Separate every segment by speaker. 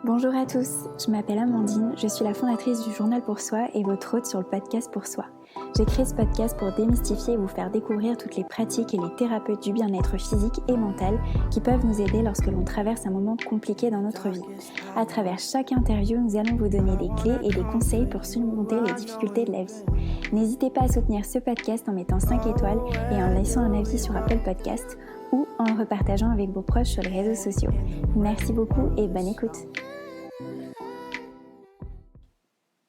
Speaker 1: Bonjour à tous, je m'appelle Amandine, je suis la fondatrice du Journal pour Soi et votre hôte sur le podcast Pour Soi. J'ai créé ce podcast pour démystifier et vous faire découvrir toutes les pratiques et les thérapeutes du bien-être physique et mental qui peuvent nous aider lorsque l'on traverse un moment compliqué dans notre vie. À travers chaque interview, nous allons vous donner des clés et des conseils pour surmonter les difficultés de la vie. N'hésitez pas à soutenir ce podcast en mettant 5 étoiles et en laissant un avis sur Apple Podcast ou en le repartageant avec vos proches sur les réseaux sociaux. Merci beaucoup et bonne écoute.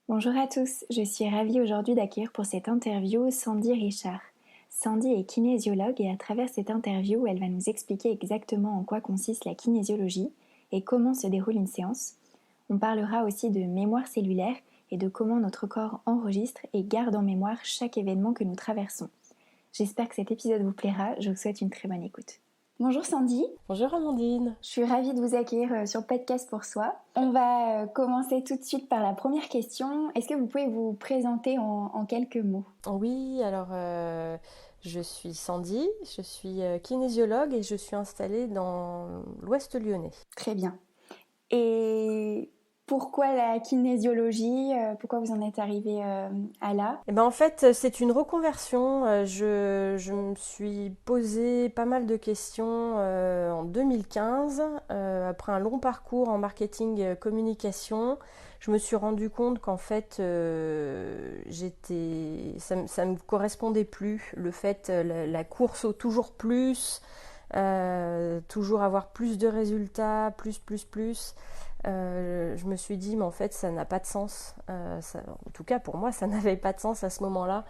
Speaker 1: Bonjour à tous, je suis ravie aujourd'hui d'accueillir pour cette interview Sandy Richard. Sandy est kinésiologue et à travers cette interview, elle va nous expliquer exactement en quoi consiste la kinésiologie et comment se déroule une séance. On parlera aussi de mémoire cellulaire et de comment notre corps enregistre et garde en mémoire chaque événement que nous traversons. J'espère que cet épisode vous plaira, je vous souhaite une très bonne écoute. Bonjour Sandy.
Speaker 2: Bonjour Amandine.
Speaker 1: Je suis ravie de vous accueillir sur Podcast pour Soi. On va commencer tout de suite par la première question. Est-ce que vous pouvez vous présenter en quelques mots ?
Speaker 2: Oui, alors je suis Sandy, je suis kinésiologue et je suis installée dans l'Ouest lyonnais.
Speaker 1: Très bien. Et pourquoi la kinésiologie ? Pourquoi vous en êtes arrivée à là ?
Speaker 2: En fait, c'est une reconversion. Je me suis posé pas mal de questions en 2015. Après un long parcours en marketing communication, je me suis rendu compte qu'en fait, ça me correspondait plus. Le fait, la course au toujours plus, toujours avoir plus de résultats, plus. Je me suis dit, mais en fait, ça n'a pas de sens. En tout cas, pour moi, ça n'avait pas de sens à ce moment-là.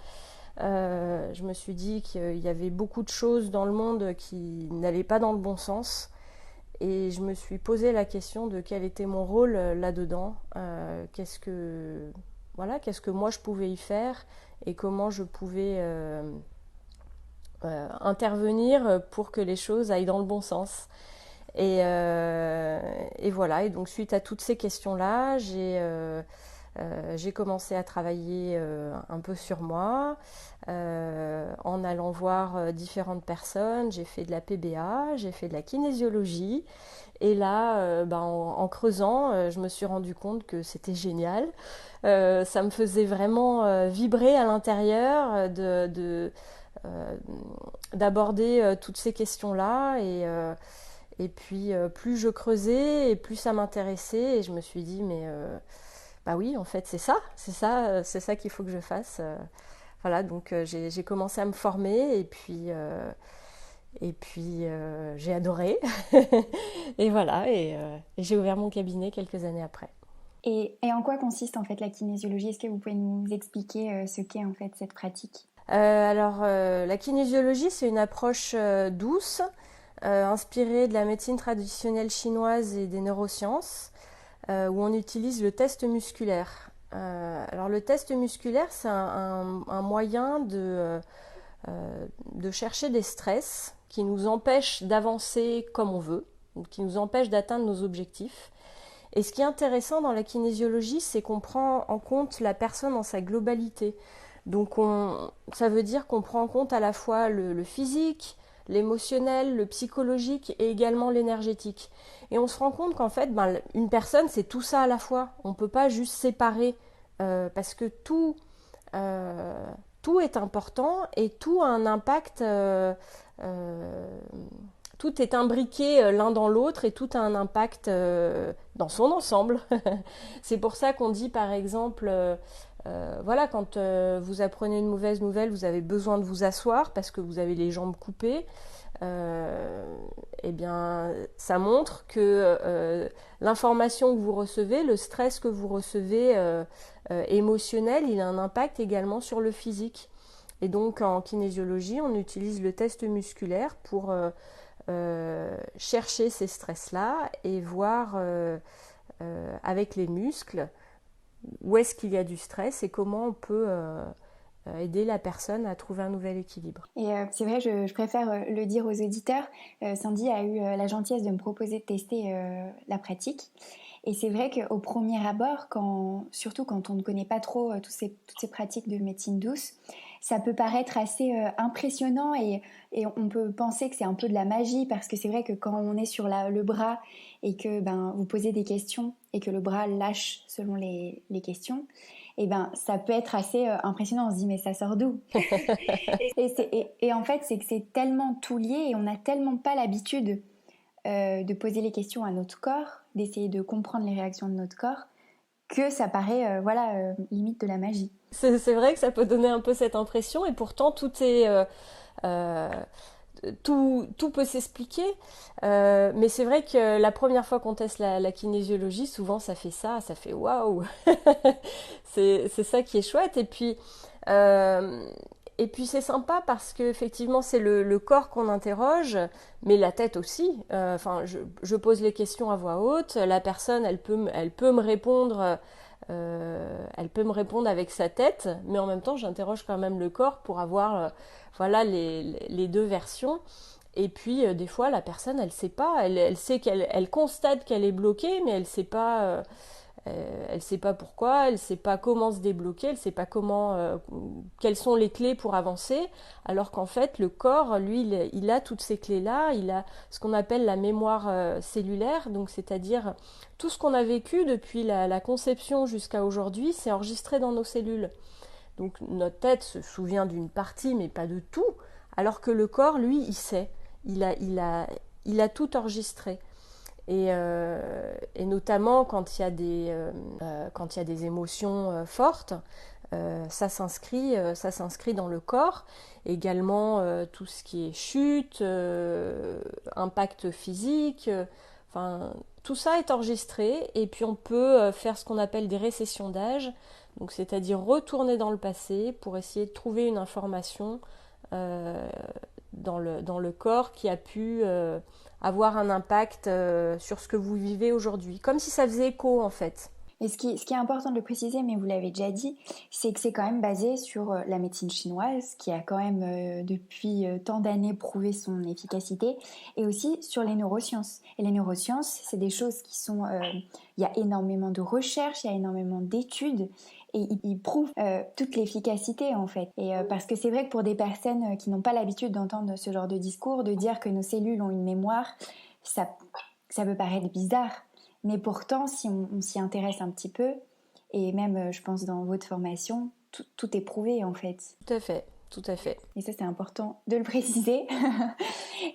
Speaker 2: Je me suis dit qu'il y avait beaucoup de choses dans le monde qui n'allaient pas dans le bon sens. Et je me suis posé la question de quel était mon rôle là-dedans. Qu'est-ce que moi je pouvais y faire et comment je pouvais intervenir pour que les choses aillent dans le bon sens. Et voilà, et donc suite à toutes ces questions-là, j'ai commencé à travailler un peu sur moi, en allant voir différentes personnes. J'ai fait de la PBA, j'ai fait de la kinésiologie, et là, en creusant, je me suis rendu compte que c'était génial. Ça me faisait vraiment vibrer à l'intérieur d'aborder toutes ces questions-là, et puis plus je creusais et plus ça m'intéressait, et je me suis dit bah oui, en fait c'est ça qu'il faut que je fasse. Voilà, donc j'ai commencé à me former, et puis j'ai adoré. Et voilà, et j'ai ouvert mon cabinet quelques années après.
Speaker 1: Et en quoi consiste en fait la kinésiologie ? Est-ce que vous pouvez nous expliquer ce qu'est en fait cette pratique ?
Speaker 2: La kinésiologie, c'est une approche douce, inspirée de la médecine traditionnelle chinoise et des neurosciences, où on utilise le test musculaire. Alors le test musculaire, c'est un moyen de chercher des stress qui nous empêchent d'avancer comme on veut, qui nous empêchent d'atteindre nos objectifs. Et ce qui est intéressant dans la kinésiologie, c'est qu'on prend en compte la personne dans sa globalité. Donc ça veut dire qu'on prend en compte à la fois le physique, l'émotionnel, le psychologique et également l'énergétique. Et on se rend compte qu'en fait, une personne, c'est tout ça à la fois. On ne peut pas juste séparer, parce que tout est important et tout a un impact. Tout est imbriqué l'un dans l'autre et tout a un impact dans son ensemble. C'est pour ça qu'on dit par exemple, quand vous apprenez une mauvaise nouvelle, vous avez besoin de vous asseoir parce que vous avez les jambes coupées. Ça montre que l'information que vous recevez, le stress que vous recevez émotionnel, il a un impact également sur le physique. Et donc en kinésiologie, on utilise le test musculaire pour chercher ces stress-là et voir avec les muscles où est-ce qu'il y a du stress et comment on peut aider la personne à trouver un nouvel équilibre.
Speaker 1: Et c'est vrai, je préfère le dire aux auditeurs. Sandy a eu la gentillesse de me proposer de tester la pratique. Et c'est vrai qu'au premier abord, surtout quand on ne connaît pas trop toutes ces pratiques de médecine douce, ça peut paraître assez impressionnant et on peut penser que c'est un peu de la magie parce que c'est vrai que quand on est sur le bras et que vous posez des questions et que le bras lâche selon les questions, et ça peut être assez impressionnant. On se dit mais ça sort d'où? Et en fait c'est que c'est tellement tout lié et on n'a tellement pas l'habitude de poser les questions à notre corps, d'essayer de comprendre les réactions de notre corps, que ça paraît limite de la magie.
Speaker 2: C'est vrai que ça peut donner un peu cette impression, et pourtant euh, tout peut s'expliquer. Mais c'est vrai que la première fois qu'on teste la kinésiologie, souvent ça fait waouh. C'est ça qui est chouette. Et puis c'est sympa parce que effectivement c'est le corps qu'on interroge, mais la tête aussi. Enfin, je pose les questions à voix haute. La personne, elle peut me répondre. Elle peut me répondre avec sa tête, mais en même temps, j'interroge quand même le corps pour avoir voilà les deux versions. Et puis, des fois, la personne, elle sait pas. Elle sait elle constate qu'elle est bloquée, mais elle sait pas pourquoi, elle sait pas comment se débloquer, elle sait pas quelles sont les clés pour avancer, alors qu'en fait le corps, lui, il a toutes ces clés-là, il a ce qu'on appelle la mémoire cellulaire, donc c'est-à-dire tout ce qu'on a vécu depuis la conception jusqu'à aujourd'hui, c'est enregistré dans nos cellules. Donc notre tête se souvient d'une partie, mais pas de tout, alors que le corps, lui, il sait, il a tout enregistré. Et notamment quand il y a quand il y a des émotions fortes, ça s'inscrit dans le corps. Également tout ce qui est chute, impact physique, enfin tout ça est enregistré. Et puis on peut faire ce qu'on appelle des récessions d'âge, donc c'est-à-dire retourner dans le passé pour essayer de trouver une information euh, dans le corps qui a pu avoir un impact sur ce que vous vivez aujourd'hui, comme si ça faisait écho en fait.
Speaker 1: Et ce qui est important de le préciser, mais vous l'avez déjà dit, c'est que c'est quand même basé sur la médecine chinoise, qui a quand même depuis tant d'années prouvé son efficacité, et aussi sur les neurosciences. Et les neurosciences, c'est des choses qui sont... il y a énormément de recherches, il y a énormément d'études, et ils prouvent toute l'efficacité en fait. Et parce que c'est vrai que pour des personnes qui n'ont pas l'habitude d'entendre ce genre de discours, de dire que nos cellules ont une mémoire, ça, ça peut paraître bizarre. Mais pourtant, si on s'y intéresse un petit peu, et même, je pense, dans votre formation, tout est prouvé, en fait.
Speaker 2: Tout à fait, tout à fait.
Speaker 1: Et ça, c'est important de le préciser.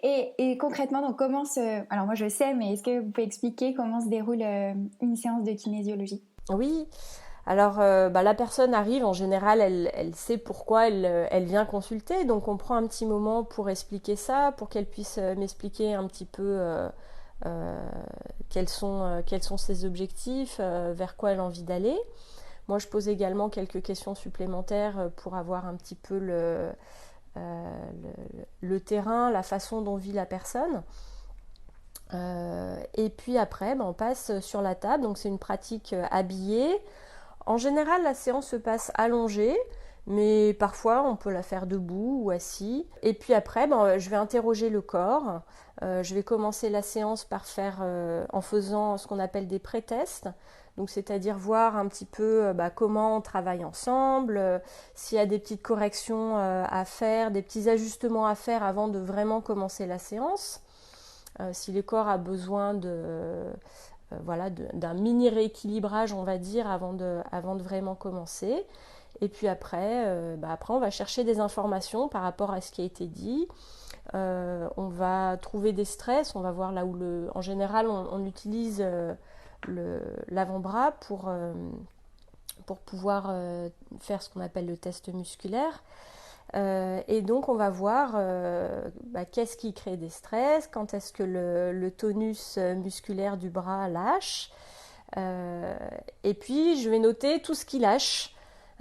Speaker 1: Et concrètement, donc, alors, moi, je sais, mais est-ce que vous pouvez expliquer comment se déroule une séance de kinésiologie?
Speaker 2: Oui, alors la personne arrive, en général, elle sait pourquoi elle vient consulter, donc on prend un petit moment pour expliquer ça, pour qu'elle puisse m'expliquer un petit peu quels sont ses objectifs, vers quoi elle a envie d'aller. Moi, je pose également quelques questions supplémentaires pour avoir un petit peu le terrain, la façon dont vit la personne. Et puis après, on passe sur la table, donc c'est une pratique habillée. En général, la séance se passe allongée, mais parfois on peut la faire debout ou assis. Et puis après, je vais interroger le corps. Je vais commencer la séance en faisant ce qu'on appelle des pré-tests. Donc, c'est-à-dire voir un petit peu comment on travaille ensemble, s'il y a des petites corrections à faire, des petits ajustements à faire avant de vraiment commencer la séance. Si le corps a besoin d'un mini rééquilibrage, on va dire, avant de vraiment commencer. Et puis après, on va chercher des informations par rapport à ce qui a été dit. On va trouver des stress, on va voir là où en général, on utilise l'avant-bras pour pouvoir faire ce qu'on appelle le test musculaire. Et donc on va voir qu'est-ce qui crée des stress, quand est-ce que le tonus musculaire du bras lâche, et puis je vais noter tout ce qui lâche.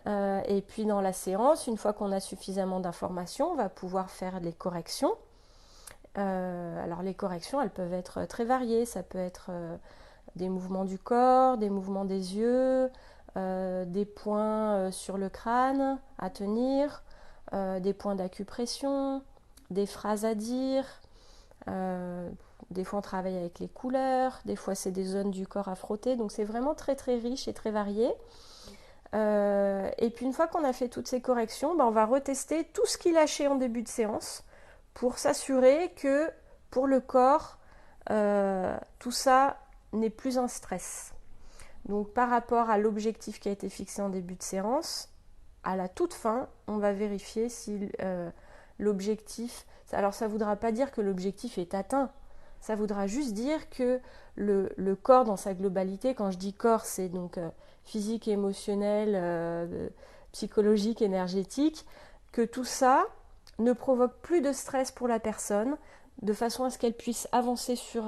Speaker 2: Et puis dans la séance, une fois qu'on a suffisamment d'informations, on va pouvoir faire les corrections. Alors les corrections, elles peuvent être très variées, ça peut être des mouvements du corps, des mouvements des yeux, des points sur le crâne à tenir, des points d'acupression, des phrases à dire. Des fois on travaille avec les couleurs, des fois c'est des zones du corps à frotter, donc c'est vraiment très très riche et très varié. Et puis une fois qu'on a fait toutes ces corrections, on va retester tout ce qui lâchait en début de séance pour s'assurer que pour le corps, tout ça n'est plus un stress. Donc par rapport à l'objectif qui a été fixé en début de séance, à la toute fin, on va vérifier si l'objectif... Alors ça ne voudra pas dire que l'objectif est atteint, ça voudra juste dire que le corps dans sa globalité, quand je dis corps, c'est donc physique, émotionnel, psychologique, énergétique, que tout ça ne provoque plus de stress pour la personne, de façon à ce qu'elle puisse avancer sur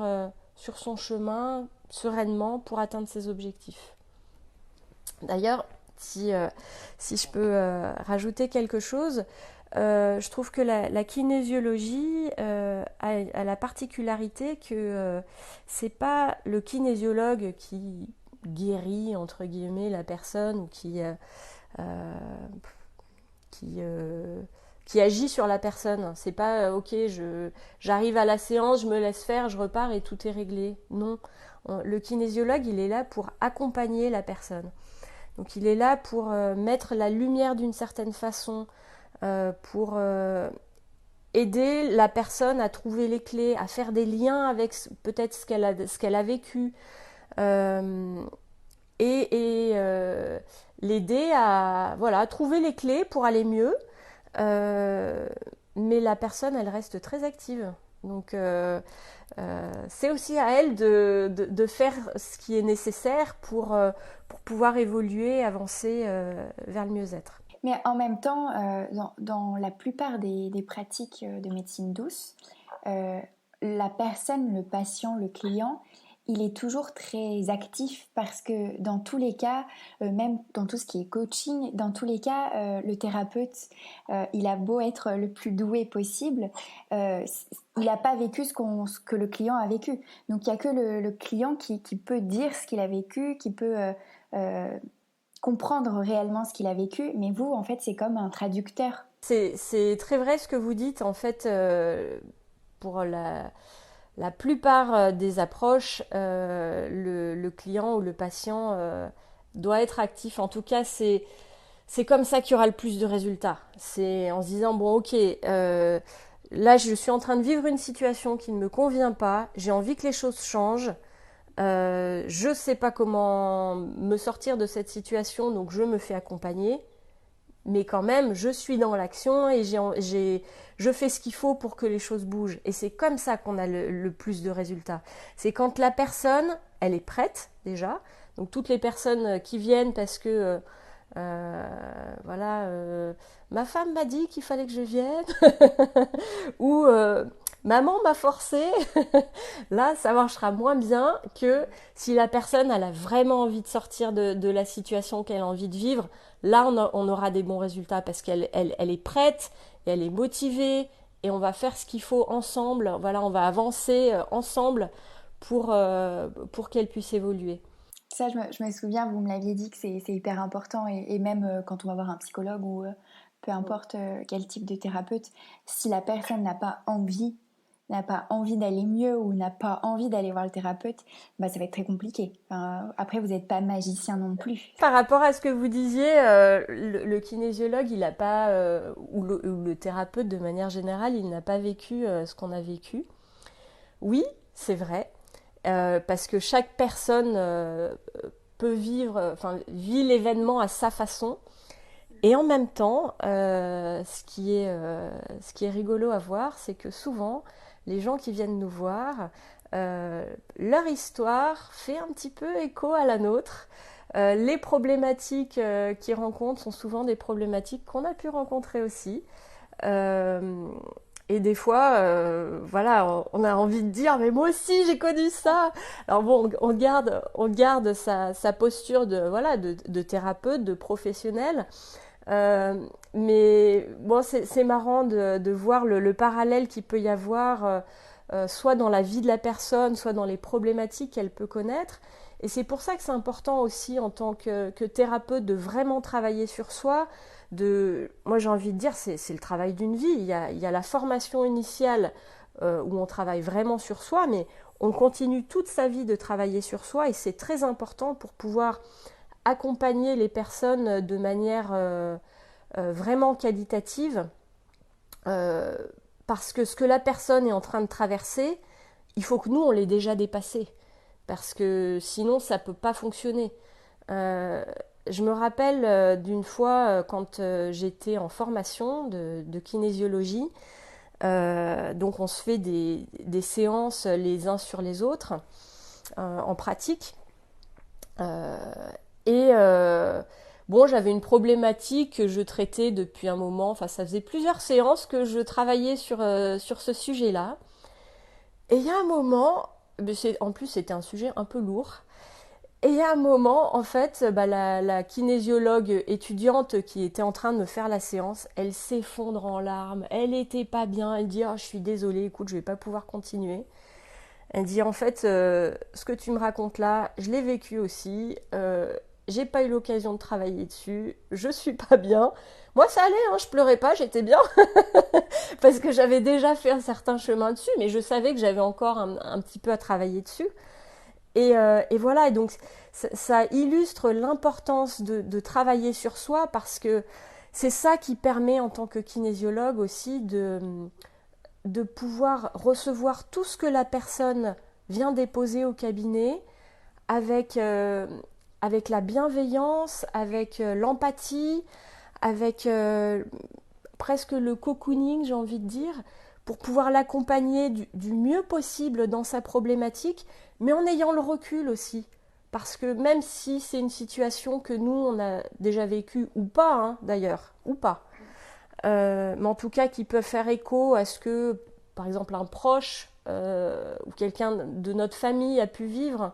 Speaker 2: son chemin sereinement pour atteindre ses objectifs. D'ailleurs, si je peux rajouter quelque chose, je trouve que la kinésiologie a la particularité que c'est pas le kinésiologue qui guérit entre guillemets la personne ou qui agit sur la personne. C'est pas ok, j'arrive à la séance, je me laisse faire, je repars et tout est réglé. Non, le kinésiologue il est là pour accompagner la personne. Donc il est là pour mettre la lumière d'une certaine façon, pour aider la personne à trouver les clés, à faire des liens avec peut-être ce qu'elle a vécu, et l'aider à trouver les clés pour aller mieux. Mais la personne, elle reste très active. Donc c'est aussi à elle de faire ce qui est nécessaire pour pouvoir évoluer, avancer vers le mieux-être.
Speaker 1: Mais en même temps, dans la plupart des pratiques de médecine douce, la personne, le patient, le client, il est toujours très actif parce que dans tous les cas, même dans tout ce qui est coaching, dans tous les cas, le thérapeute, il a beau être le plus doué possible, il n'a pas vécu ce que le client a vécu. Donc il n'y a que le client qui peut dire ce qu'il a vécu, qui peut comprendre réellement ce qu'il a vécu, mais vous, en fait, c'est comme un traducteur.
Speaker 2: C'est très vrai ce que vous dites, en fait, pour la plupart des approches, le client ou le patient doit être actif. En tout cas, c'est comme ça qu'il y aura le plus de résultats. C'est en se disant, bon, ok, là, je suis en train de vivre une situation qui ne me convient pas, j'ai envie que les choses changent, je ne sais pas comment me sortir de cette situation, donc je me fais accompagner. Mais quand même, je suis dans l'action et je fais ce qu'il faut pour que les choses bougent. Et c'est comme ça qu'on a le plus de résultats. C'est quand la personne, elle est prête déjà. Donc toutes les personnes qui viennent parce que, ma femme m'a dit qu'il fallait que je vienne. Ou maman m'a forcé. Là, ça marchera moins bien que si la personne elle a vraiment envie de sortir de la situation qu'elle a envie de vivre. Là, on aura des bons résultats parce qu'elle est prête, et elle est motivée et on va faire ce qu'il faut ensemble. Voilà, on va avancer ensemble pour qu'elle puisse évoluer.
Speaker 1: Ça, je me souviens, vous me l'aviez dit que c'est hyper important et même quand on va voir un psychologue ou peu importe quel type de thérapeute, si la personne n'a pas envie d'aller mieux ou n'a pas envie d'aller voir le thérapeute, ça va être très compliqué. Enfin, après, vous n'êtes pas magicien non plus.
Speaker 2: Par rapport à ce que vous disiez, le kinésiologue, il n'a pas, ou le thérapeute de manière générale, il n'a pas vécu ce qu'on a vécu. Oui, c'est vrai, parce que chaque personne vit l'événement à sa façon. Et en même temps, ce qui est rigolo à voir, c'est que souvent, les gens qui viennent nous voir, leur histoire fait un petit peu écho à la nôtre. Les problématiques qu'ils rencontrent sont souvent des problématiques qu'on a pu rencontrer aussi. Et des fois, on a envie de dire, mais moi aussi j'ai connu ça. Alors bon, on garde sa posture de thérapeute, de professionnel. Mais bon, c'est marrant de voir le parallèle qu'il peut y avoir, soit dans la vie de la personne, soit dans les problématiques qu'elle peut connaître. Et c'est pour ça que c'est important aussi en tant que thérapeute de vraiment travailler sur soi. Moi j'ai envie de dire, c'est le travail d'une vie. Il y a la formation initiale où on travaille vraiment sur soi, mais on continue toute sa vie de travailler sur soi et c'est très important pour pouvoir accompagner les personnes de manière vraiment qualitative, parce que ce que la personne est en train de traverser, il faut que nous, on l'ait déjà dépassé, parce que sinon, ça ne peut pas fonctionner. Je me rappelle d'une fois, quand j'étais en formation de kinésiologie, donc on se fait des séances les uns sur les autres, en pratique. Bon, j'avais une problématique que je traitais depuis un moment, enfin ça faisait plusieurs séances que je travaillais sur ce sujet-là. Et il y a un moment, en plus c'était un sujet un peu lourd, et il y a un moment, en fait, la kinésiologue étudiante qui était en train de me faire la séance, elle s'effondre en larmes, elle était pas bien, elle dit « Oh, je suis désolée, écoute, je vais pas pouvoir continuer ». Elle dit « En fait, ce que tu me racontes là, je l'ai vécu aussi, j'ai pas eu l'occasion de travailler dessus, je suis pas bien. Moi, ça allait, hein, je pleurais pas, j'étais bien, parce que j'avais déjà fait un certain chemin dessus, mais je savais que j'avais encore un petit peu à travailler dessus. Et voilà, et donc ça illustre l'importance de travailler sur soi, parce que c'est ça qui permet en tant que kinésiologue aussi de pouvoir recevoir tout ce que la personne vient déposer au cabinet avec la bienveillance, avec l'empathie, avec presque le cocooning, j'ai envie de dire, pour pouvoir l'accompagner du mieux possible dans sa problématique, mais en ayant le recul aussi. Parce que même si c'est une situation que nous, on a déjà vécue, ou pas, hein, d'ailleurs, ou pas, mais en tout cas qui peut faire écho à ce que, par exemple, un proche ou quelqu'un de notre famille a pu vivre,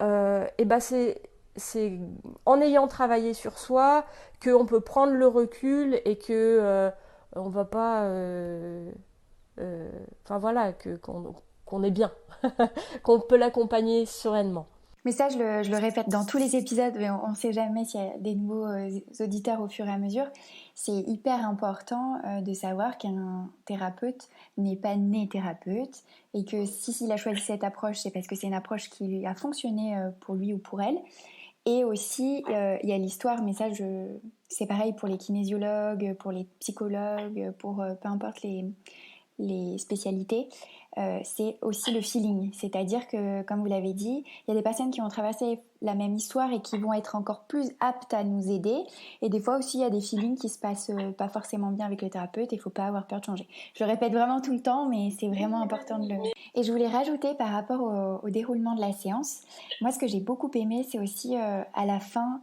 Speaker 2: et ben c'est en ayant travaillé sur soi qu'on peut prendre le recul et que on va pas enfin voilà qu'on est bien qu'on peut l'accompagner sereinement.
Speaker 1: Mais ça, je le répète dans tous les épisodes, mais on ne sait jamais s'il y a des nouveaux auditeurs au fur et à mesure. C'est hyper important de savoir qu'un thérapeute n'est pas né thérapeute, et que s'il a choisi cette approche, c'est parce que c'est une approche qui lui a fonctionné pour lui ou pour elle. Et aussi, il y a l'histoire, mais ça, c'est pareil pour les kinésiologues, pour les psychologues, pour peu importe les spécialités. C'est aussi le feeling, c'est-à-dire que, comme vous l'avez dit, il y a des personnes qui ont traversé la même histoire et qui vont être encore plus aptes à nous aider, et des fois aussi il y a des feelings qui se passent pas forcément bien avec le thérapeute, et il ne faut pas avoir peur de changer. Je le répète vraiment tout le temps, mais c'est vraiment important de le... Et je voulais rajouter par rapport au déroulement de la séance, moi ce que j'ai beaucoup aimé, c'est aussi à la fin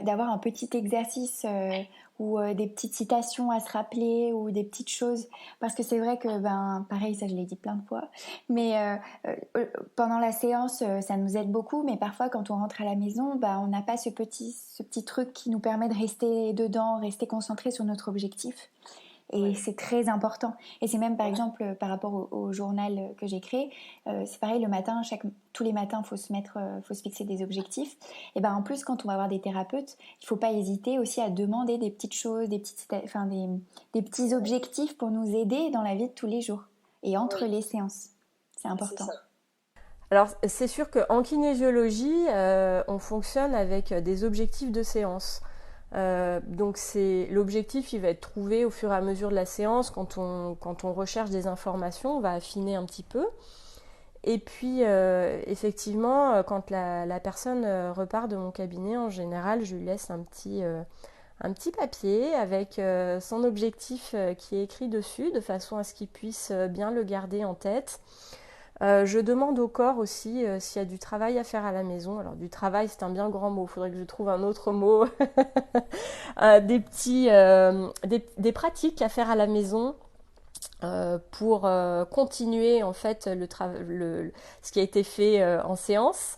Speaker 1: d'avoir un petit exercice ou des petites citations à se rappeler, ou des petites choses, parce que c'est vrai que, pareil, ça je l'ai dit plein de fois, mais pendant la séance, ça nous aide beaucoup, mais parfois quand on rentre à la maison, on n'a pas ce petit truc qui nous permet de rester dedans, rester concentré sur notre objectif. Et c'est très important. Et c'est même, par exemple, par rapport au journal que j'ai créé, c'est pareil, le matin, tous les matins, faut se fixer des objectifs. Et en plus, quand on va voir des thérapeutes, il ne faut pas hésiter aussi à demander des petites choses, des petits objectifs pour nous aider dans la vie de tous les jours et entre les séances. C'est important.
Speaker 2: Alors, c'est sûr qu'en kinésiologie, on fonctionne avec des objectifs de séance. Donc l'objectif, il va être trouvé au fur et à mesure de la séance. Quand on recherche des informations, on va affiner un petit peu. Et puis, effectivement, quand la personne repart de mon cabinet, en général, je lui laisse un petit papier avec son objectif qui est écrit dessus, de façon à ce qu'il puisse bien le garder en tête. Je demande au corps aussi s'il y a du travail à faire à la maison. Alors du travail, c'est un bien grand mot, il faudrait que je trouve un autre mot. Des pratiques à faire à la maison pour continuer en fait ce qui a été fait en séance.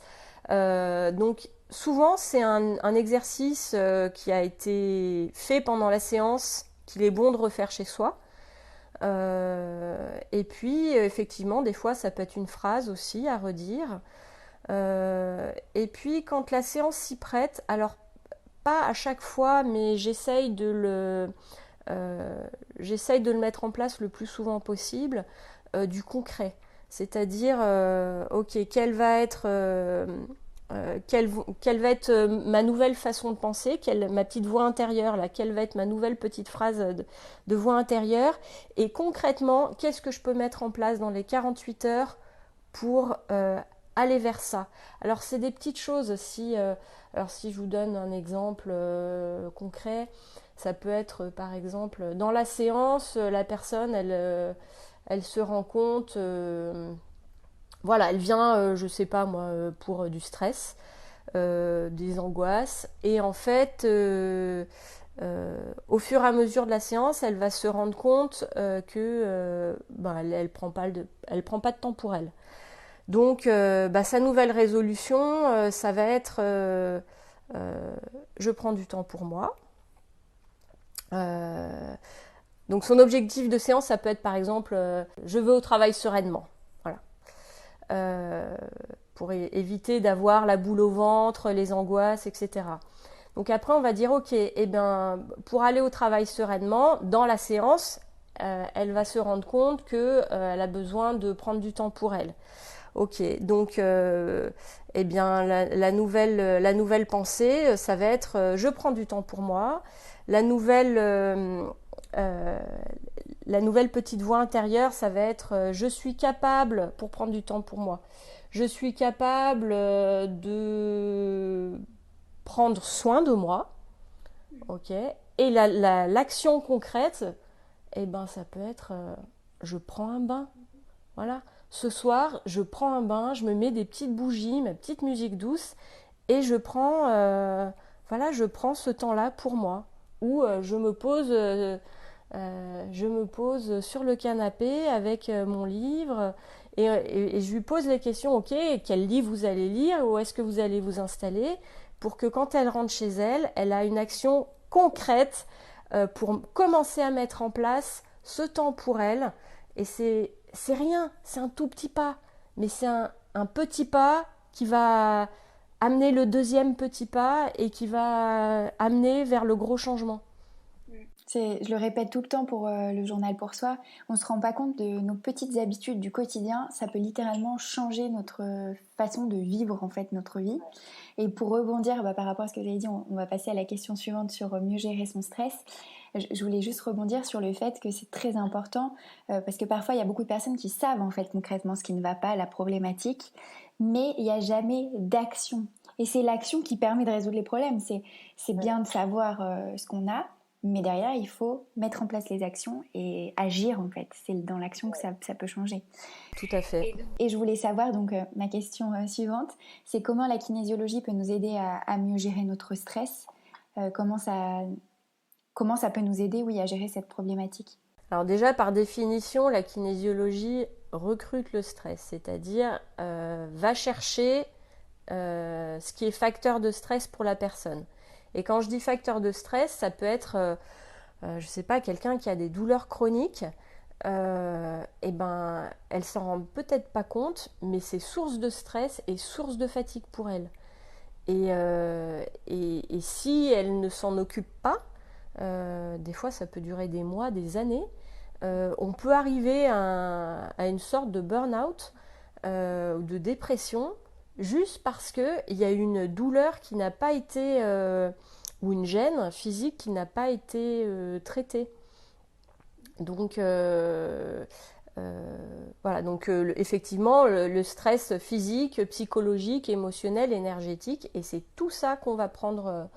Speaker 2: Donc souvent c'est un exercice qui a été fait pendant la séance, qu'il est bon de refaire chez soi. Et puis effectivement des fois ça peut être une phrase aussi à redire, et puis quand la séance s'y prête, alors pas à chaque fois, mais j'essaye de le mettre en place le plus souvent possible, du concret, c'est-à-dire ok, quelle va être quelle va être ma nouvelle façon de penser, ma petite voix intérieure, là, quelle va être ma nouvelle petite phrase de voix intérieure, et concrètement, qu'est-ce que je peux mettre en place dans les 48 heures pour aller vers ça. Alors c'est des petites choses, alors si je vous donne un exemple concret, ça peut être par exemple, dans la séance, la personne, elle se rend compte... voilà, elle vient, je sais pas moi, pour du stress, des angoisses. Et en fait, au fur et à mesure de la séance, elle va se rendre compte que elle prend pas elle prend pas de temps pour elle. Donc, sa nouvelle résolution, ça va être je prends du temps pour moi. Donc, son objectif de séance, ça peut être par exemple je vais au travail sereinement. Voilà. Pour éviter d'avoir la boule au ventre, les angoisses, etc. Donc après, on va dire, ok, pour aller au travail sereinement, dans la séance, elle va se rendre compte qu'elle a besoin de prendre du temps pour elle. Ok, donc la nouvelle pensée, ça va être je prends du temps pour moi. La nouvelle petite voix intérieure, ça va être je suis capable pour prendre du temps pour moi. Je suis capable de prendre soin de moi. Ok. Et l'action concrète, ça peut être je prends un bain. Voilà. Ce soir, je prends un bain, je me mets des petites bougies, ma petite musique douce, et je prends ce temps-là pour moi. Ou je me pose sur le canapé avec mon livre et je lui pose les questions, ok, quel livre vous allez lire, où est-ce que vous allez vous installer, pour que quand elle rentre chez elle, elle a une action concrète pour commencer à mettre en place ce temps pour elle. Et c'est rien, c'est un tout petit pas, mais c'est un petit pas qui va amener le deuxième petit pas et qui va amener vers le gros changement.
Speaker 1: Je le répète tout le temps pour le journal pour soi, on ne se rend pas compte de nos petites habitudes du quotidien, ça peut littéralement changer notre façon de vivre en fait notre vie. Et pour rebondir par rapport à ce que vous avez dit, on va passer à la question suivante sur mieux gérer son stress. Je voulais juste rebondir sur le fait que c'est très important parce que parfois il y a beaucoup de personnes qui savent en fait concrètement ce qui ne va pas, la problématique, mais il n'y a jamais d'action. Et c'est l'action qui permet de résoudre les problèmes. C'est bien de savoir ce qu'on a, mais derrière, il faut mettre en place les actions et agir en fait. C'est dans l'action que ça peut changer.
Speaker 2: Tout à fait.
Speaker 1: Et je voulais savoir, donc ma question suivante, c'est comment la kinésiologie peut nous aider à mieux gérer notre stress, comment ça peut nous aider à gérer cette problématique.
Speaker 2: Alors déjà, par définition, la kinésiologie recrute le stress, c'est-à-dire va chercher ce qui est facteur de stress pour la personne. Et quand je dis facteur de stress, ça peut être, je sais pas, quelqu'un qui a des douleurs chroniques, elle s'en rend peut-être pas compte, mais c'est source de stress et source de fatigue pour elle. Et si elle ne s'en occupe pas, des fois ça peut durer des mois, des années, on peut arriver à une sorte de burn-out ou de dépression juste parce qu'il y a une douleur qui n'a pas été, ou une gêne physique qui n'a pas été traitée. Donc, voilà, donc effectivement, le stress physique, psychologique, émotionnel, énergétique, et c'est tout ça qu'on va prendre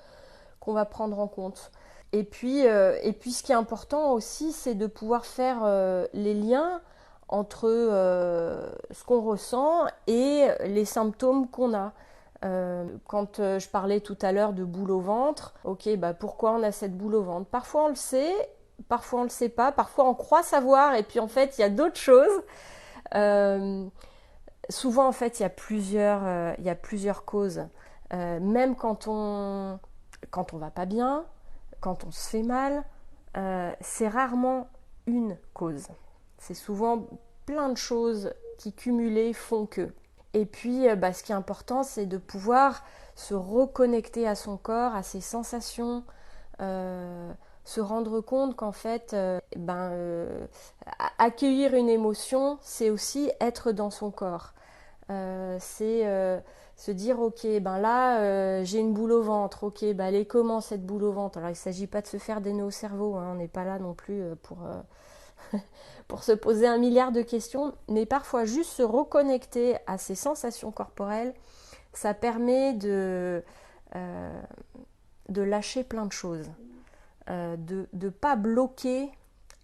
Speaker 2: en compte. Et puis ce qui est important aussi, c'est de pouvoir faire les liens entre ce qu'on ressent et les symptômes qu'on a. Quand je parlais tout à l'heure de boule au ventre, ok, pourquoi on a cette boule au ventre? Parfois on le sait, parfois on le sait pas, parfois on croit savoir et puis en fait il y a d'autres choses. Souvent en fait il y a plusieurs causes. Même quand on va pas bien, quand on se fait mal, c'est rarement une cause. C'est souvent plein de choses qui cumulées font que. Et puis, ce qui est important, c'est de pouvoir se reconnecter à son corps, à ses sensations, se rendre compte qu'en fait, accueillir une émotion, c'est aussi être dans son corps. C'est se dire, ok, ben là, j'ai une boule au ventre. Ok, ben elle est comment cette boule au ventre? Alors, il ne s'agit pas de se faire des nœuds au cerveau, hein, on n'est pas là non plus pour se poser un milliard de questions, mais parfois juste se reconnecter à ces sensations corporelles, ça permet de lâcher plein de choses, de ne pas bloquer,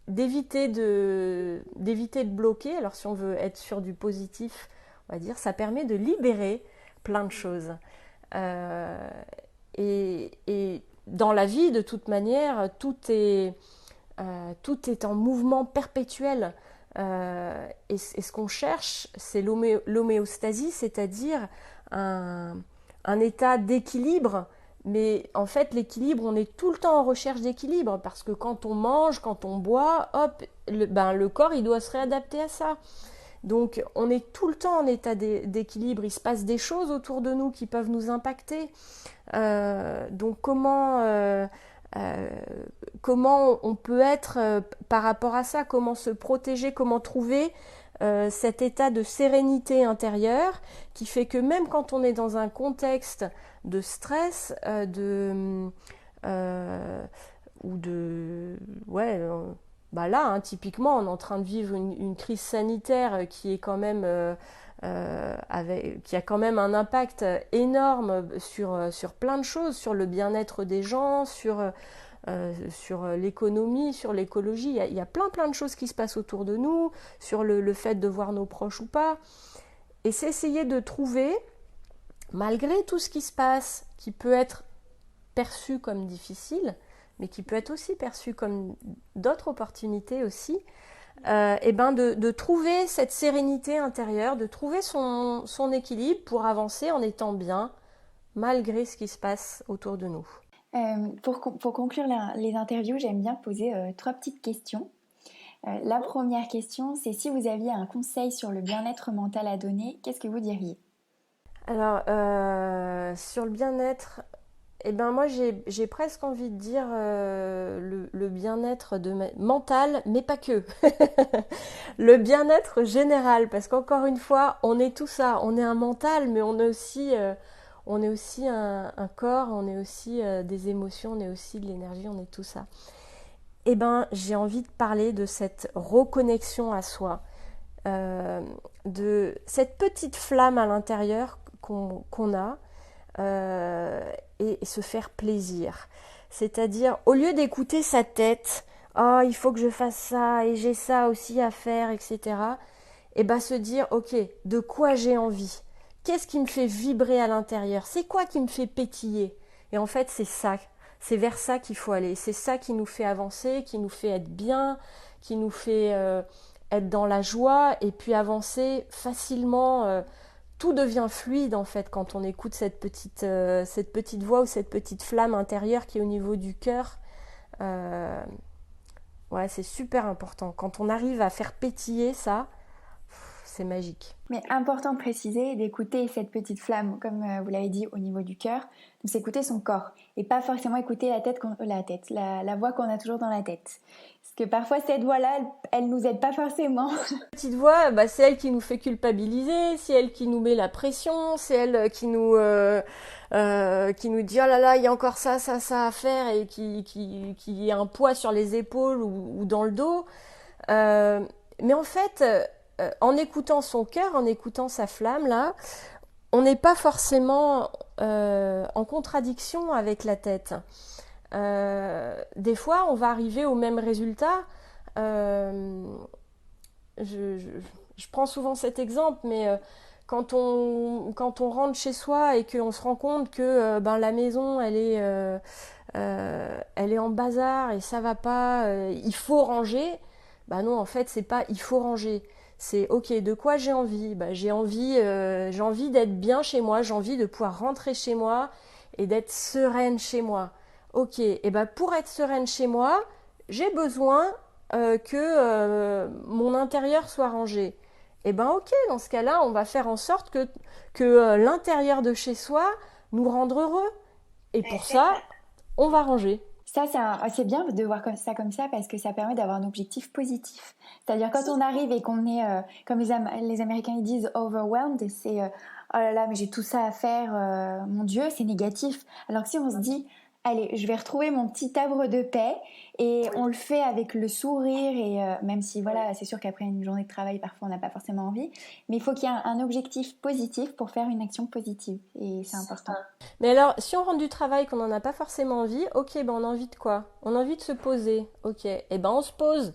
Speaker 2: d'éviter de bloquer. Alors si on veut être sur du positif, on va dire, ça permet de libérer plein de choses. Et dans la vie, de toute manière, tout est en mouvement perpétuel. Et ce qu'on cherche, c'est l'homéostasie, c'est-à-dire un état d'équilibre. Mais en fait, l'équilibre, on est tout le temps en recherche d'équilibre, parce que quand on mange, quand on boit, hop, le corps, il doit se réadapter à ça. Donc, on est tout le temps en état d'équilibre. Il se passe des choses autour de nous qui peuvent nous impacter. Donc, comment on peut être par rapport à ça, comment se protéger, comment trouver cet état de sérénité intérieure qui fait que même quand on est dans un contexte de stress, là, hein, typiquement, on est en train de vivre une crise sanitaire qui est quand même qui a quand même un impact énorme sur plein de choses, sur le bien-être des gens, sur l'économie, sur l'écologie. Il y a plein de choses qui se passent autour de nous, sur le fait de voir nos proches ou pas. Et c'est essayer de trouver, malgré tout ce qui se passe, qui peut être perçu comme difficile, mais qui peut être aussi perçu comme d'autres opportunités aussi, de trouver cette sérénité intérieure, de trouver son équilibre pour avancer en étant bien, malgré ce qui se passe autour de nous.
Speaker 1: Pour conclure les interviews, j'aime bien poser 3 petites questions. La première question, c'est si vous aviez un conseil sur le bien-être mental à donner, qu'est-ce que vous diriez?
Speaker 2: Alors, sur le bien-être, moi j'ai presque envie de dire le bien-être mental, mais pas que. Le bien-être général, parce qu'encore une fois, on est tout ça. On est un mental, mais on est aussi un corps, on est aussi des émotions, on est aussi de l'énergie, on est tout ça. J'ai envie de parler de cette reconnexion à soi, de cette petite flamme à l'intérieur qu'on a, et se faire plaisir. C'est-à-dire, au lieu d'écouter sa tête, oh, il faut que je fasse ça, et j'ai ça aussi à faire, etc., se dire, ok, de quoi j'ai envie? Qu'est-ce qui me fait vibrer à l'intérieur? C'est quoi qui me fait pétiller? Et en fait, c'est ça. C'est vers ça qu'il faut aller. C'est ça qui nous fait avancer, qui nous fait être bien, qui nous fait être dans la joie et puis avancer facilement. Tout devient fluide en fait quand on écoute cette petite voix ou cette petite flamme intérieure qui est au niveau du cœur. C'est super important. Quand on arrive à faire pétiller ça, c'est magique.
Speaker 1: Mais important de préciser, d'écouter cette petite flamme, comme vous l'avez dit, au niveau du cœur, de s'écouter son corps et pas forcément écouter la voix qu'on a toujours dans la tête. Parce que parfois cette voix-là, elle nous aide pas forcément.
Speaker 2: La petite voix, c'est elle qui nous fait culpabiliser, c'est elle qui nous met la pression, c'est elle qui nous dit oh là là, il y a encore ça à faire et qui a un poids sur les épaules ou dans le dos. Mais en fait, en écoutant son cœur, en écoutant sa flamme là, on n'est pas forcément en contradiction avec la tête. Des fois, on va arriver au même résultat. Je prends souvent cet exemple, mais quand on rentre chez soi et qu'on se rend compte que la maison, elle est en bazar et ça va pas, il faut ranger. Non, en fait, c'est pas il faut ranger. C'est ok, de quoi j'ai envie? J'ai envie d'être bien chez moi, j'ai envie de pouvoir rentrer chez moi et d'être sereine chez moi. Ok, pour être sereine chez moi, j'ai besoin que mon intérieur soit rangé. Ok, dans ce cas-là, on va faire en sorte que l'intérieur de chez soi nous rende heureux. Et pour ça, on va ranger.
Speaker 1: Ça, c'est bien de voir comme ça parce que ça permet d'avoir un objectif positif. C'est-à-dire quand on arrive et qu'on est, comme les Américains ils disent, overwhelmed, c'est oh là là, mais j'ai tout ça à faire, mon Dieu, c'est négatif. Alors que si on se dit, allez, je vais retrouver mon petit havre de paix et on le fait avec le sourire et même si voilà, c'est sûr qu'après une journée de travail, parfois on n'a pas forcément envie, mais il faut qu'il y ait un objectif positif pour faire une action positive et c'est important.
Speaker 2: Mais alors, si on rentre du travail qu'on n'en a pas forcément envie, ok, ben on a envie de quoi? On a envie de se poser, ok, et ben on se pose.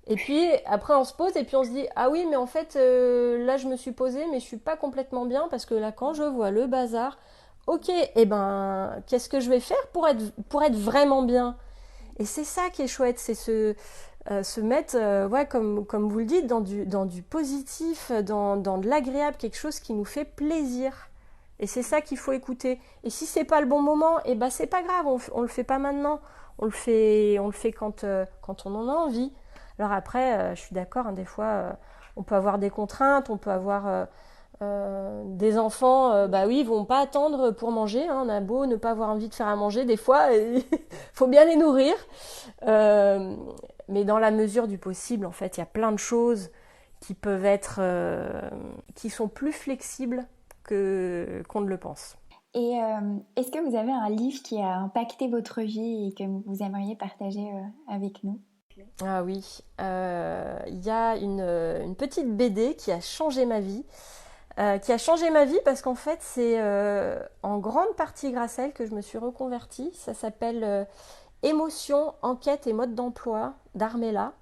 Speaker 2: Et puis après on se pose et puis on se dit ah oui mais en fait là je me suis posée mais je suis pas complètement bien parce que là quand je vois le bazar, ok, et ben qu'est-ce que je vais faire pour être vraiment bien? Et c'est ça qui est chouette, c'est se mettre ouais comme vous le dites dans du positif, dans de l'agréable, quelque chose qui nous fait plaisir. Et c'est ça qu'il faut écouter. Et si c'est pas le bon moment, et ben c'est pas grave, on le fait pas maintenant. On le fait quand on en a envie. Alors après, je suis d'accord, hein, des fois, on peut avoir des contraintes, on peut avoir des enfants, bah oui, ils vont pas attendre pour manger. Hein, on a beau ne pas avoir envie de faire à manger, des fois, il faut bien les nourrir. Mais dans la mesure du possible, en fait, il y a plein de choses qui peuvent être, qui sont plus flexibles qu'on ne le pense.
Speaker 1: Et est-ce que vous avez un livre qui a impacté votre vie et que vous aimeriez partager avec nous?
Speaker 2: Ah oui, il y a une petite BD qui a changé ma vie. Parce qu'en fait, c'est en grande partie grâce à elle que je me suis reconvertie. Ça s'appelle Émotions, enquête et mode d'emploi d'Armella.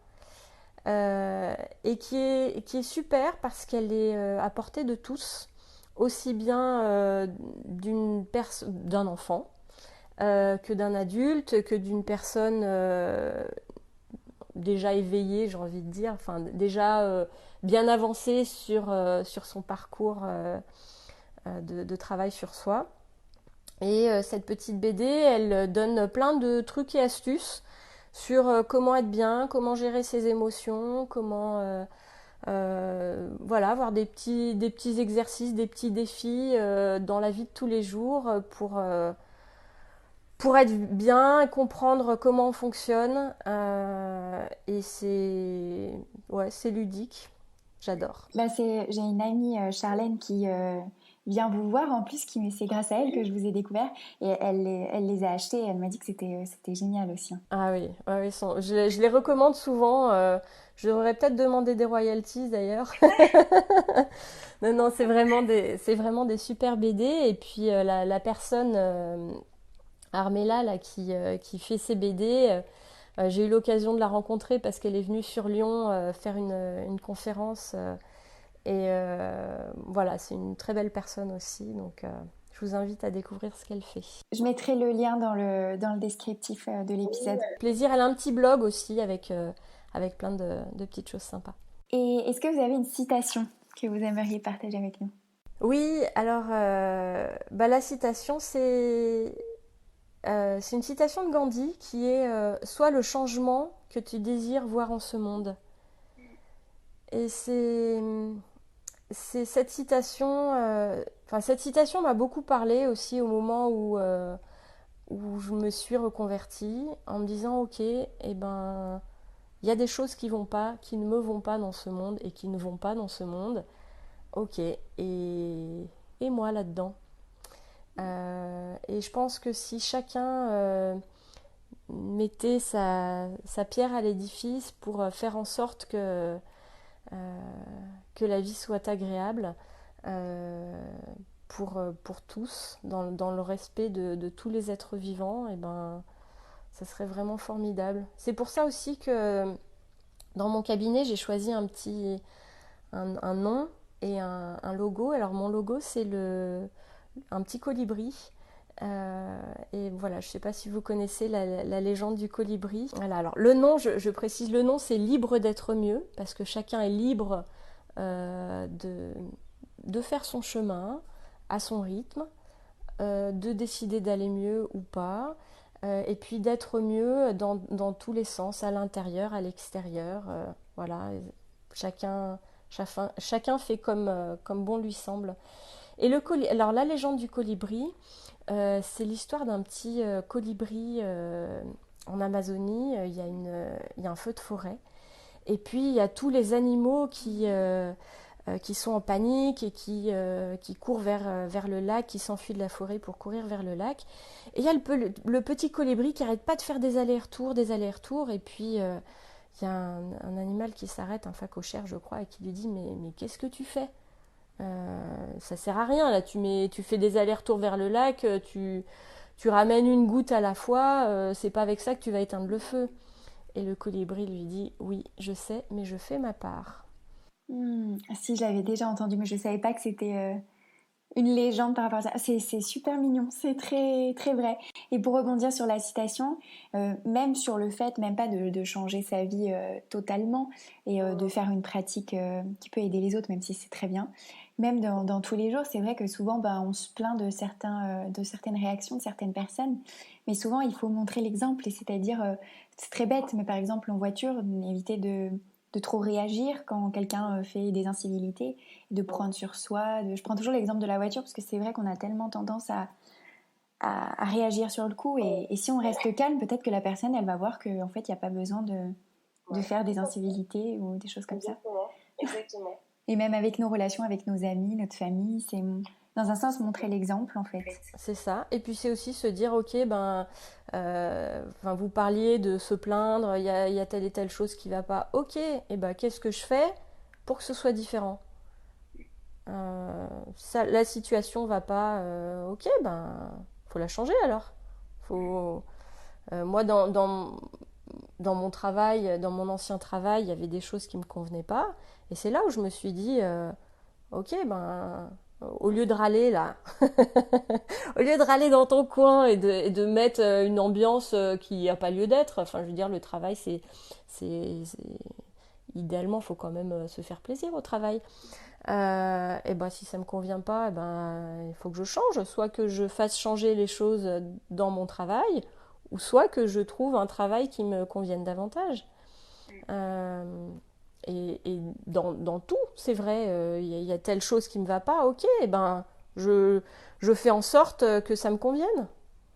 Speaker 2: Et qui est super parce qu'elle est à portée de tous, aussi bien d'un enfant que d'un adulte, que d'une personne déjà éveillée, j'ai envie de dire, enfin déjà bien avancée sur son parcours de travail sur soi. Et cette petite BD, elle donne plein de trucs et astuces sur comment être bien, comment gérer ses émotions, comment voilà, avoir des petits exercices, des petits défis dans la vie de tous les jours pour être bien, comprendre comment on fonctionne. Et c'est ludique. J'adore.
Speaker 1: Bah j'ai une amie, Charlène, qui vient vous voir en plus, c'est grâce à elle que je vous ai découvert et elle les a achetés et elle m'a dit que c'était génial aussi. Hein.
Speaker 2: Ah oui, ouais, oui, je les recommande souvent. Je devrais peut-être demander des royalties d'ailleurs. Non, c'est vraiment des super BD. Et puis la personne, Armella, là, qui fait ces BD, j'ai eu l'occasion de la rencontrer parce qu'elle est venue sur Lyon faire une conférence. Voilà, c'est une très belle personne aussi. Donc, je vous invite à découvrir ce qu'elle fait.
Speaker 1: Je mettrai le lien dans le descriptif de l'épisode.
Speaker 2: Plaisir, elle a un petit blog aussi avec plein de petites choses sympas.
Speaker 1: Et est-ce que vous avez une citation que vous aimeriez partager avec nous?
Speaker 2: Oui, alors la citation, c'est une citation de Gandhi qui est Sois le changement que tu désires voir en ce monde. Et c'est cette citation, cette citation m'a beaucoup parlé aussi au moment où je me suis reconvertie en me disant ok, eh ben il y a des choses qui vont pas, qui ne me vont pas dans ce monde et qui ne vont pas dans ce monde. Ok, et moi là-dedans. Et je pense que si chacun mettait sa pierre à l'édifice pour faire en sorte que la vie soit agréable pour tous, dans le respect de tous les êtres vivants, et ben, ça serait vraiment formidable. C'est pour ça aussi que dans mon cabinet, j'ai choisi un nom et un logo. Alors mon logo, c'est un petit colibri. Et voilà, je ne sais pas si vous connaissez la légende du colibri. Voilà, alors le nom, je précise le nom, c'est libre d'être mieux, parce que chacun est libre de faire son chemin à son rythme, de décider d'aller mieux ou pas, et puis d'être mieux dans tous les sens, à l'intérieur, à l'extérieur. Voilà, chacun fait comme bon lui semble. Et alors la légende du colibri, c'est l'histoire d'un petit colibri en Amazonie, il y a un feu de forêt. Et puis, il y a tous les animaux qui sont en panique et qui courent vers le lac, qui s'enfuient de la forêt pour courir vers le lac. Et il y a le petit colibri qui n'arrête pas de faire des allers-retours. Et puis, il y a un animal qui s'arrête, un phacochère, je crois, et qui lui dit « Mais qu'est-ce que tu fais ? Ça sert à rien, là, tu fais des allers-retours vers le lac, tu ramènes une goutte à la fois, c'est pas avec ça que tu vas éteindre le feu. » Et le colibri lui dit « Oui, je sais, mais je fais ma part. »
Speaker 1: Si, je l'avais déjà entendu, mais je ne savais pas que c'était une légende par rapport à ça. C'est super mignon, c'est très, très vrai. Et pour rebondir sur la citation, même sur le fait, même pas de changer sa vie totalement et de faire une pratique qui peut aider les autres, même si c'est très bien, même dans tous les jours, c'est vrai que souvent on se plaint de certaines réactions de certaines personnes, mais souvent il faut montrer l'exemple, et c'est-à-dire, c'est très bête, mais par exemple en voiture, éviter de trop réagir quand quelqu'un fait des incivilités, de prendre sur soi. Je prends toujours l'exemple de la voiture parce que c'est vrai qu'on a tellement tendance à réagir sur le coup, et si on reste calme, peut-être que la personne, elle va voir qu'en fait, il n'y a pas besoin de faire des incivilités ou des choses comme ça.
Speaker 2: Exactement.
Speaker 1: Et même avec nos relations, avec nos amis, notre famille, c'est dans un sens montrer l'exemple en fait.
Speaker 2: C'est ça. Et puis c'est aussi se dire, ok, vous parliez de se plaindre, il y a telle et telle chose qui ne va pas. Ok, et qu'est-ce que je fais pour que ce soit différent ? La situation ne va pas, ok, faut la changer alors. Moi, dans mon travail, dans mon ancien travail, il y avait des choses qui ne me convenaient pas. Et c'est là où je me suis dit, ok, au lieu de râler là, au lieu de râler dans ton coin et de mettre une ambiance qui n'a pas lieu d'être, enfin je veux dire, le travail, idéalement, il faut quand même se faire plaisir au travail. Si ça me convient pas, il faut que je change, soit que je fasse changer les choses dans mon travail, ou soit que je trouve un travail qui me convienne davantage. Et dans tout, c'est vrai, il y a telle chose qui me va pas, ok, je fais en sorte que ça me convienne.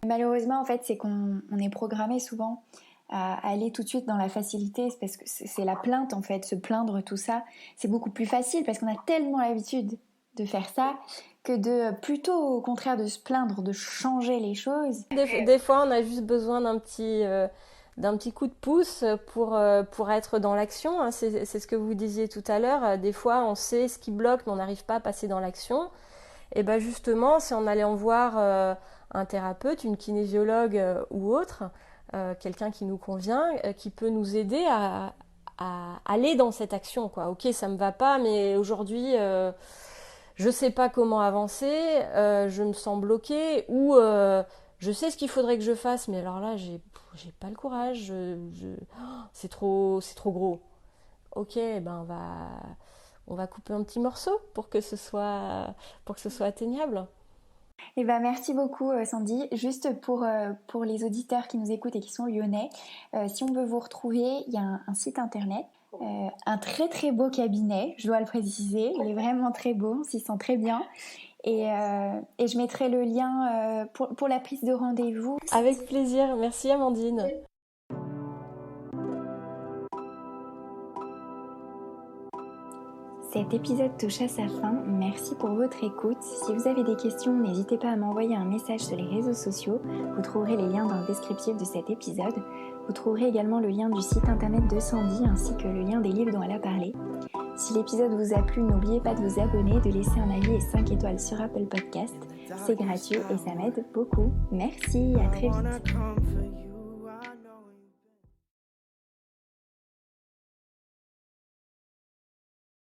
Speaker 1: Malheureusement, en fait, c'est qu'on est programmé souvent à aller tout de suite dans la facilité, parce que c'est la plainte, en fait, se plaindre, tout ça, c'est beaucoup plus facile parce qu'on a tellement l'habitude de faire ça que de plutôt au contraire de se plaindre, de changer les choses.
Speaker 2: Des fois, on a juste besoin d'un petit coup de pouce pour être dans l'action, hein. C'est ce que vous disiez tout à l'heure. Des fois, on sait ce qui bloque, mais on n'arrive pas à passer dans l'action. Et justement, c'est en allant voir un thérapeute, une kinésiologue ou autre, quelqu'un qui nous convient, qui peut nous aider à aller dans cette action, quoi. Ok, ça me va pas, mais aujourd'hui, je sais pas comment avancer, je me sens bloquée, ou je sais ce qu'il faudrait que je fasse, mais alors là, j'ai pas le courage, c'est trop gros. Ok, on va couper un petit morceau pour que ce soit atteignable.
Speaker 1: Merci beaucoup Sandy. Juste pour les auditeurs qui nous écoutent et qui sont lyonnais, si on veut vous retrouver, il y a un site internet, un très très beau cabinet, je dois le préciser, il est vraiment très beau, on s'y sent très bien. Et je mettrai le lien pour la prise de rendez-vous.
Speaker 2: Avec plaisir, merci Amandine.
Speaker 1: Cet épisode touche à sa fin, merci pour votre écoute. Si vous avez des questions, n'hésitez pas à m'envoyer un message sur les réseaux sociaux. Vous trouverez les liens dans le descriptif de cet épisode. Vous trouverez également le lien du site internet de Sandy ainsi que le lien des livres dont elle a parlé. Si l'épisode vous a plu, n'oubliez pas de vous abonner, de laisser un avis et 5 étoiles sur Apple Podcast. C'est gratuit et ça m'aide beaucoup. Merci, à très vite.